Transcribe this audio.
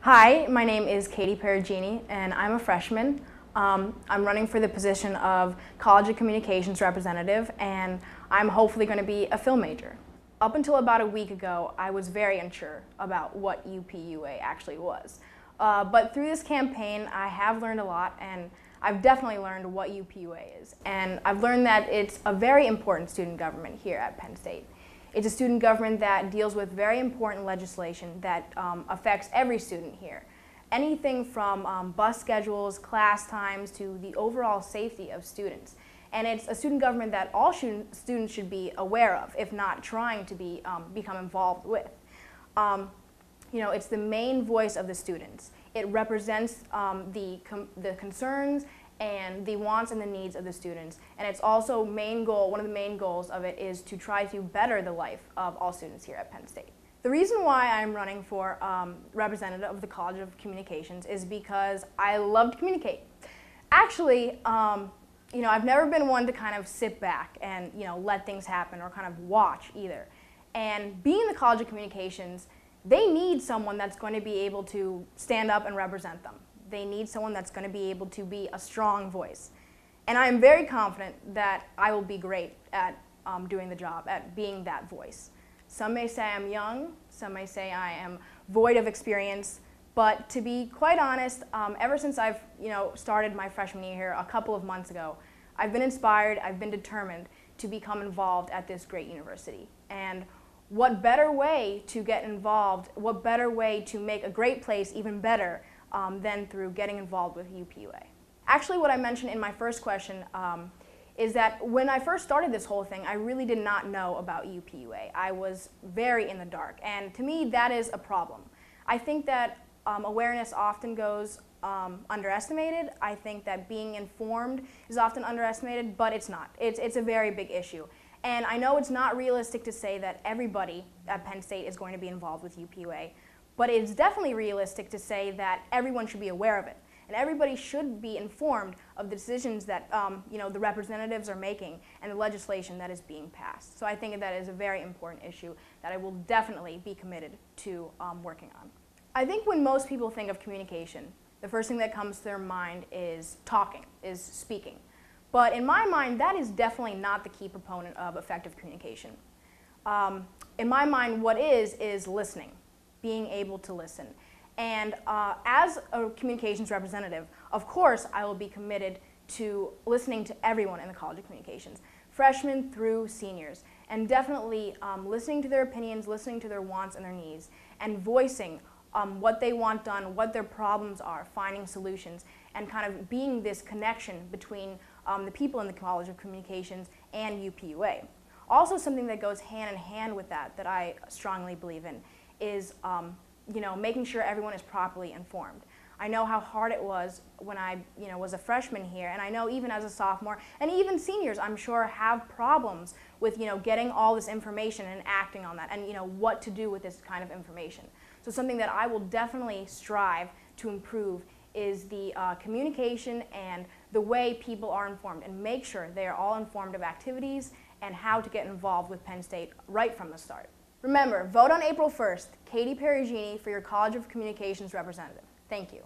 Hi, my name is Katie Perugini, and I'm a freshman. I'm running for the position of College of Communications representative, and I'm hopefully going to be a film major. Up until about a week ago, I was very unsure about what UPUA actually was. But through this campaign, I have learned a lot, and I've definitely learned what UPUA is. And I've learned that it's a very important student government here at Penn State. It's a student government that deals with very important legislation that affects every student here. Anything from bus schedules, class times, to the overall safety of students. And it's a student government that all students should be aware of, if not trying to become involved with. It's the main voice of the students. It represents the concerns and the wants and the needs of the students. And it's also one of the main goals of it is to try to better the life of all students here at Penn State. The reason why I'm running for representative of the College of Communications is because I love to communicate. Actually, I've never been one to kind of sit back and let things happen or kind of watch either. And being in the College of Communications, they need someone that's going to be able to stand up and represent them. They need someone that's going to be able to be a strong voice. And I am very confident that I will be great at doing the job, at being that voice. Some may say I'm young, some may say I am void of experience, but to be quite honest, ever since I've started my freshman year here a couple of months ago, I've been inspired, I've been determined to become involved at this great university. And what better way to get involved, what better way to make a great place even better than through getting involved with UPUA. Actually, what I mentioned in my first question is that when I first started this whole thing, I really did not know about UPUA. I was very in the dark, and to me, that is a problem. I think that awareness often goes underestimated. I think that being informed is often underestimated, but it's not. It's a very big issue. And I know it's not realistic to say that everybody at Penn State is going to be involved with UPUA, but it's definitely realistic to say that everyone should be aware of it. And everybody should be informed of the decisions that the representatives are making and the legislation that is being passed. So I think that is a very important issue that I will definitely be committed to working on. I think when most people think of communication, the first thing that comes to their mind is talking, is speaking. But in my mind, that is definitely not the key proponent of effective communication. In my mind, what is listening, being able to listen. And as a communications representative, of course, I will be committed to listening to everyone in the College of Communications, freshmen through seniors, and definitely listening to their opinions, listening to their wants and their needs, and voicing what they want done, what their problems are, finding solutions, and kind of being this connection between the people in the College of Communications and UPUA. Also, something that goes hand in hand with that I strongly believe in is making sure everyone is properly informed. I know how hard it was when I was a freshman here, and I know even as a sophomore, and even seniors, I'm sure, have problems with getting all this information and acting on that, and what to do with this kind of information. So something that I will definitely strive to improve is the communication and the way people are informed, and make sure they are all informed of activities and how to get involved with Penn State right from the start. Remember, vote on April 1st, Katie Perugini for your College of Communications representative. Thank you.